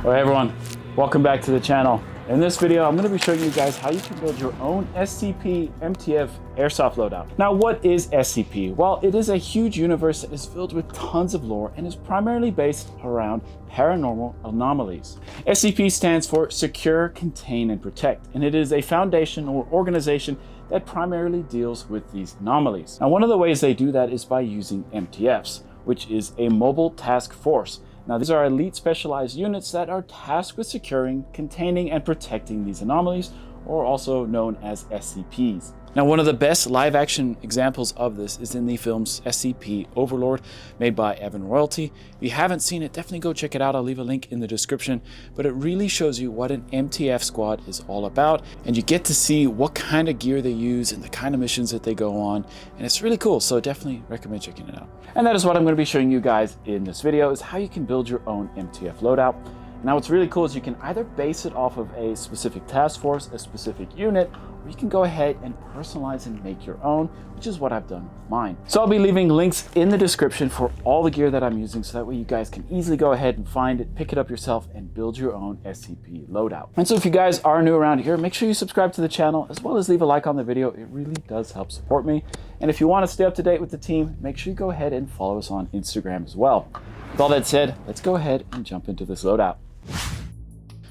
Well, hey everyone, welcome back to the channel. In this video, I'm going to be showing you guys how you can build your own SCP MTF Airsoft Loadout. Now, what is SCP? Well, it is a huge universe that is filled with tons of lore and is primarily based around paranormal anomalies. SCP stands for Secure, Contain, and Protect, and it is a foundation or organization that primarily deals with these anomalies. Now, one of the ways they do that is by using MTFs, which is a mobile task force. Now, these are elite specialized units that are tasked with securing, containing, and protecting these anomalies, or also known as SCPs. Now, one of the best live action examples of this is in the films SCP Overlord, made by Evan Royalty. If you haven't seen it, definitely go check it out. I'll leave a link in the description, but it really shows you what an MTF squad is all about, and you get to see what kind of gear they use and the kind of missions that they go on, and it's really cool, so definitely recommend checking it out. And that is what I'm going to be showing you guys in this video, is how you can build your own MTF loadout. Now, what's really cool is you can either base it off of a specific task force, a specific unit, or you can go ahead and personalize and make your own, which is what I've done with mine. So I'll be leaving links in the description for all the gear that I'm using, so that way you guys can easily go ahead and find it, pick it up yourself, and build your own SCP loadout. And so if you guys are new around here, make sure you subscribe to the channel, as well as leave a like on the video. It really does help support me. And if you want to stay up to date with the team, make sure you go ahead and follow us on Instagram as well. With all that said, let's go ahead and jump into this loadout.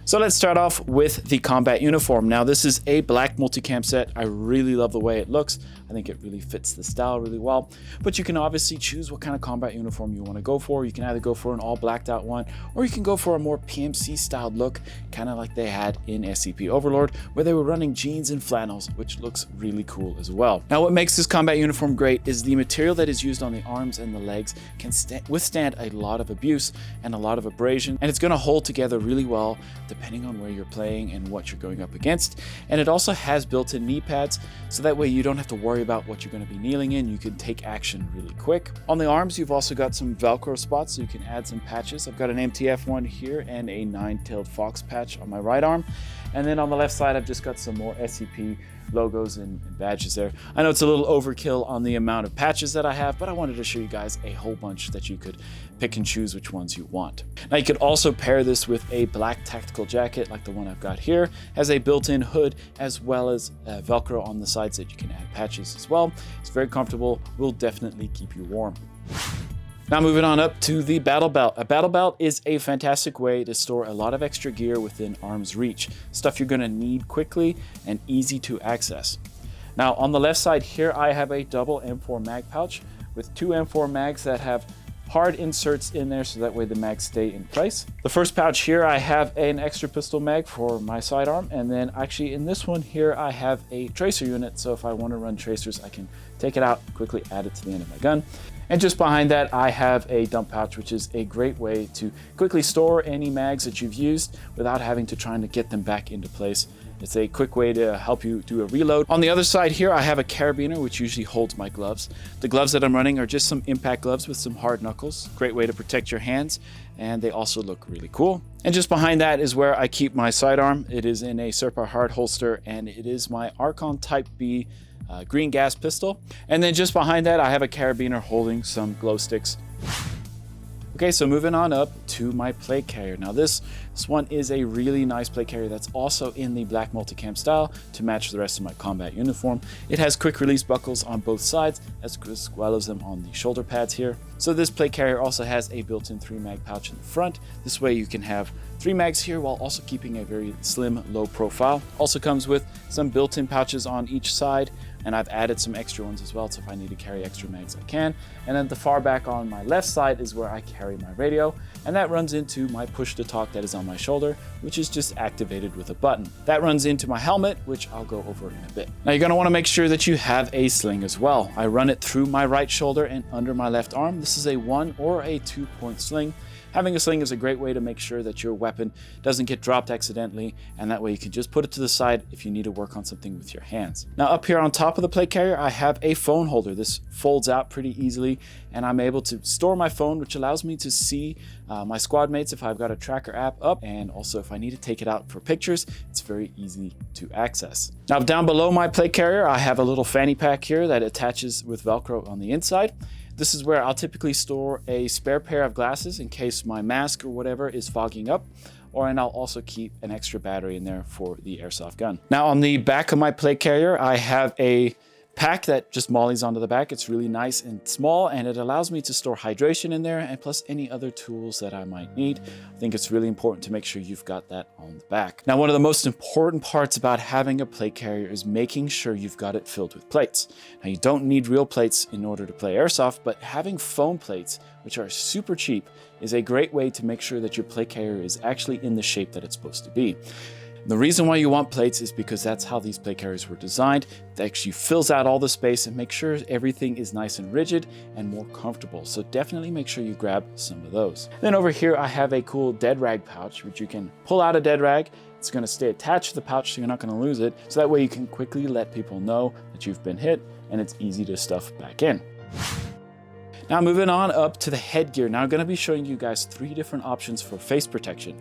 So let's start off with the combat uniform. Now, this is a black multicam set. I really love the way it looks. I think it really fits the style really well, but you can obviously choose what kind of combat uniform you want to go for. You can either go for an all blacked out one, or you can go for a more PMC styled look, kind of like they had in SCP Overlord, where they were running jeans and flannels, which looks really cool as well. Now, what makes this combat uniform great is the material that is used on the arms and the legs can withstand a lot of abuse and a lot of abrasion, and it's going to hold together really well depending on where you're playing and what you're going up against. And it also has built-in knee pads, so that way you don't have to worry about what you're going to be kneeling in. You can take action really quick. On the arms, you've also got some Velcro spots, so you can add some patches. I've got an MTF one here and a nine-tailed fox patch on my right arm. And then on the left side, I've just got some more SCP logos and badges there. I know it's a little overkill on the amount of patches that I have, but I wanted to show you guys a whole bunch that you could pick and choose which ones you want. Now, you could also pair this with a black tactical jacket like the one I've got here. Has a built-in hood, as well as Velcro on the sides that you can add patches as well. It's very comfortable, will definitely keep you warm. Now, moving on up to the battle belt. A battle belt is a fantastic way to store a lot of extra gear within arm's reach. Stuff you're going to need quickly and easy to access. Now, on the left side here, I have a double M4 mag pouch with two M4 mags that have hard inserts in there, so that way the mags stay in place. The first pouch here, I have an extra pistol mag for my sidearm, and then actually in this one here, I have a tracer unit, so if I want to run tracers, I can take it out, quickly add it to the end of my gun. And just behind that, I have a dump pouch, which is a great way to quickly store any mags that you've used without having to try to get them back into place. It's a quick way to help you do a reload. On the other side here, I have a carabiner, which usually holds my gloves. The gloves that I'm running are just some impact gloves with some hard knuckles. Great way to protect your hands, and they also look really cool. And just behind that is where I keep my sidearm. It is in a Serpa hard holster, and it is my Archon Type B green gas pistol. And then just behind that, I have a carabiner holding some glow sticks. Okay, so moving on up to my plate carrier. Now this one is a really nice plate carrier that's also in the black multicam style to match the rest of my combat uniform. It has quick release buckles on both sides, as well as them on the shoulder pads here. So this plate carrier also has a built-in 3 mag pouch in the front. This way you can have 3 mags here while also keeping a very slim, low profile. Also comes with some built-in pouches on each side, and I've added some extra ones as well, so if I need to carry extra mags, I can. And then the far back on my left side is where I carry my radio, and that runs into my push-to-talk that is on my shoulder, which is just activated with a button. That runs into my helmet, which I'll go over in a bit. Now, you're gonna wanna make sure that you have a sling as well. I run it through my right shoulder and under my left arm. This is a 1 or a 2-point sling. Having a sling is a great way to make sure that your weapon doesn't get dropped accidentally, and that way you can just put it to the side if you need to work on something with your hands. Now, up here on top of the plate carrier, I have a phone holder. This folds out pretty easily, and I'm able to store my phone, which allows me to see my squad mates if I've got a tracker app up, and also if I need to take it out for pictures, it's very easy to access. Now, down below my plate carrier, I have a little fanny pack here that attaches with Velcro on the inside. This is where I'll typically store a spare pair of glasses in case my mask or whatever is fogging up, and I'll also keep an extra battery in there for the airsoft gun. Now on the back of my plate carrier, I have a pack that just mollies onto the back. It's really nice and small, and it allows me to store hydration in there, and plus any other tools that I might need. I think it's really important to make sure you've got that on the back. Now, one of the most important parts about having a plate carrier is making sure you've got it filled with plates. Now, you don't need real plates in order to play airsoft, but having foam plates, which are super cheap, is a great way to make sure that your plate carrier is actually in the shape that it's supposed to be. The reason why you want plates is because that's how these plate carriers were designed. It actually fills out all the space and makes sure everything is nice and rigid and more comfortable. So definitely make sure you grab some of those. Then over here, I have a cool dead rag pouch, which you can pull out a dead rag. It's going to stay attached to the pouch, so you're not going to lose it. So that way you can quickly let people know that you've been hit, and it's easy to stuff back in. Now moving on up to the headgear. Now I'm going to be showing you guys 3 different options for face protection.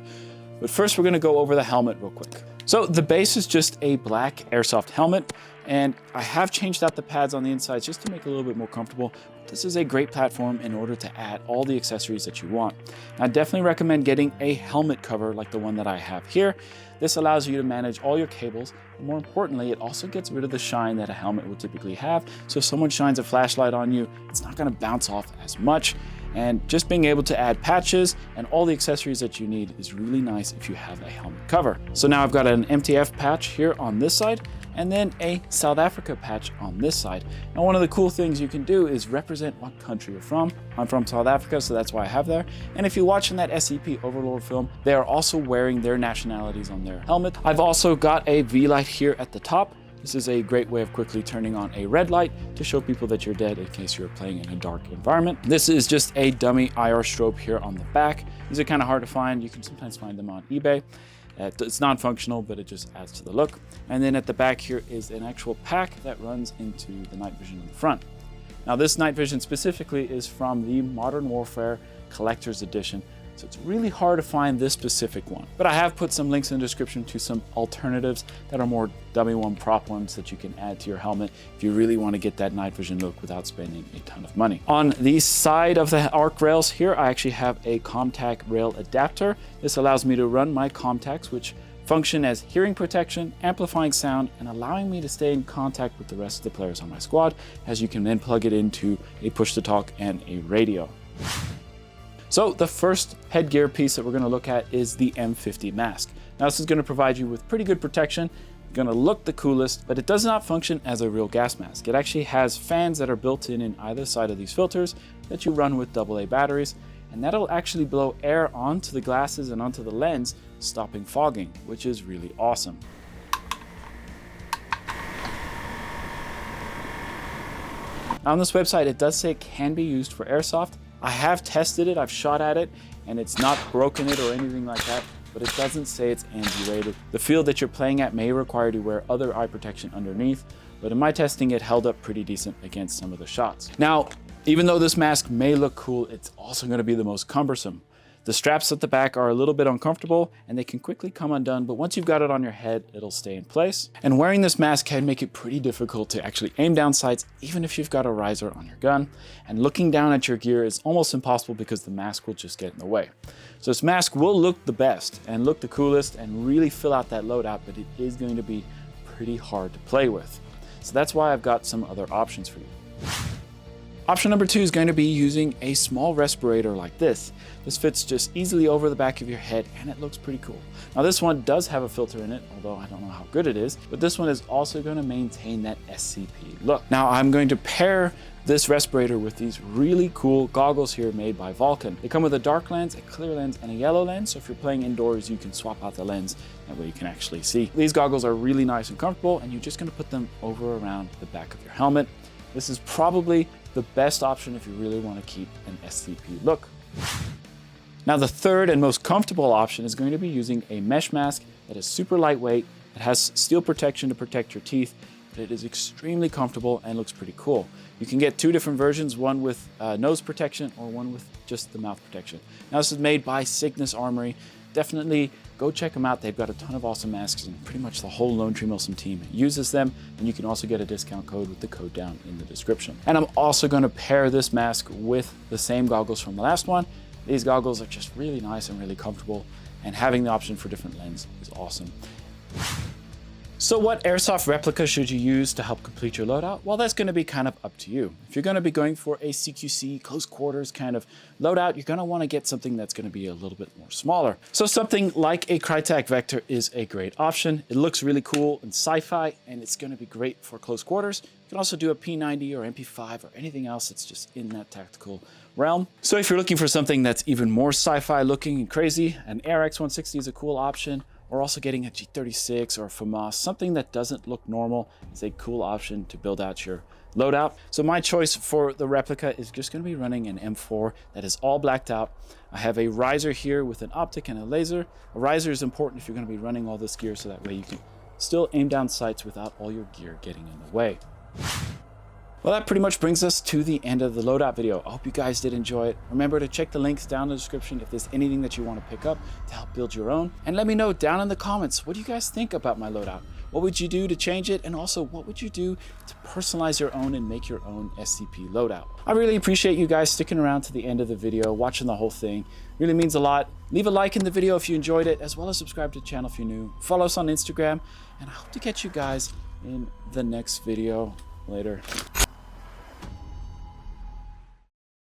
But first, we're going to go over the helmet real quick. So the base is just a black airsoft helmet, and I have changed out the pads on the inside just to make it a little bit more comfortable. This is a great platform in order to add all the accessories that you want. I definitely recommend getting a helmet cover like the one that I have here. This allows you to manage all your cables, and more importantly, it also gets rid of the shine that a helmet would typically have. So if someone shines a flashlight on you, it's not going to bounce off as much. And just being able to add patches and all the accessories that you need is really nice if you have a helmet cover. So now I've got an MTF patch here on this side, and then a South Africa patch on this side. Now, one of the cool things you can do is represent what country you're from. I'm from South Africa, so that's why I have there. And if you're watching that SCP Overlord film, they are also wearing their nationalities on their helmet. I've also got a V-light here at the top. This is a great way of quickly turning on a red light to show people that you're dead in case you're playing in a dark environment. This is just a dummy IR strobe here on the back. These are kind of hard to find. You can sometimes find them on eBay. It's non-functional, but it just adds to the look. And then at the back here is an actual pack that runs into the night vision in the front. Now this night vision specifically is from the Modern Warfare Collector's Edition. So it's really hard to find this specific one, but I have put some links in the description to some alternatives that are more dummy one prop ones that you can add to your helmet if you really want to get that night vision look without spending a ton of money. On the side of the arc rails here, I actually have a ComTac rail adapter. This allows me to run my ComTacs, which function as hearing protection, amplifying sound, and allowing me to stay in contact with the rest of the players on my squad, as you can then plug it into a push-to-talk and a radio. So the first headgear piece that we're going to look at is the M50 mask. Now this is going to provide you with pretty good protection, going to look the coolest, but it does not function as a real gas mask. It actually has fans that are built in either side of these filters that you run with AA batteries, and that'll actually blow air onto the glasses and onto the lens, stopping fogging, which is really awesome. On this website, it does say it can be used for airsoft. I have tested it, I've shot at it, and it's not broken it or anything like that, but it doesn't say it's anti-rated. The field that you're playing at may require you to wear other eye protection underneath, but in my testing, it held up pretty decent against some of the shots. Now, even though this mask may look cool, it's also going to be the most cumbersome. The straps at the back are a little bit uncomfortable and they can quickly come undone, but once you've got it on your head, it'll stay in place. And wearing this mask can make it pretty difficult to actually aim down sights, even if you've got a riser on your gun. And looking down at your gear is almost impossible because the mask will just get in the way. So this mask will look the best and look the coolest and really fill out that loadout, but it is going to be pretty hard to play with. So that's why I've got some other options for you. Option number 2 is going to be using a small respirator like this. This fits just easily over the back of your head and it looks pretty cool. Now this one does have a filter in it, although I don't know how good it is, but this one is also going to maintain that SCP look. Now I'm going to pair this respirator with these really cool goggles here made by Vulcan. They come with a dark lens, a clear lens, and a yellow lens, so if you're playing indoors, you can swap out the lens, that way you can actually see. These goggles are really nice and comfortable, and you're just going to put them over around the back of your helmet. This is probably the best option if you really want to keep an SCP look. Now the third and most comfortable option is going to be using a mesh mask that is super lightweight, it has steel protection to protect your teeth, but it is extremely comfortable and looks pretty cool. You can get 2 different versions, one with nose protection or one with just the mouth protection. Now this is made by Cygnus Armory. definitely go check them out. They've got a ton of awesome masks, and pretty much the whole Lone Tree Milsim team uses them. And you can also get a discount code with the code down in the description. And I'm also going to pair this mask with the same goggles from the last one. These goggles are just really nice and really comfortable, and having the option for different lenses is awesome. So what airsoft replica should you use to help complete your loadout? Well, that's going to be kind of up to you. If you're going to be going for a CQC, close quarters kind of loadout, you're going to want to get something that's going to be a little bit more smaller. So something like a Crytek Vector is a great option. It looks really cool and sci-fi, and it's going to be great for close quarters. You can also do a P90 or MP5 or anything else that's just in that tactical realm. So if you're looking for something that's even more sci-fi looking and crazy, an ARX160 is a cool option. Or also getting a G36 or a FAMAS, something that doesn't look normal, is a cool option to build out your loadout. So my choice for the replica is just going to be running an M4 that is all blacked out. I have a riser here with an optic and a laser. A riser is important if you're going to be running all this gear, so that way you can still aim down sights without all your gear getting in the way. Well, that pretty much brings us to the end of the loadout video. I hope you guys did enjoy it. Remember to check the links down in the description if there's anything that you want to pick up to help build your own. And let me know down in the comments, what do you guys think about my loadout? What would you do to change it? And also, what would you do to personalize your own and make your own SCP loadout? I really appreciate you guys sticking around to the end of the video, watching the whole thing. It really means a lot. Leave a like in the video if you enjoyed it, as well as subscribe to the channel if you're new. Follow us on Instagram, and I hope to catch you guys in the next video. Later.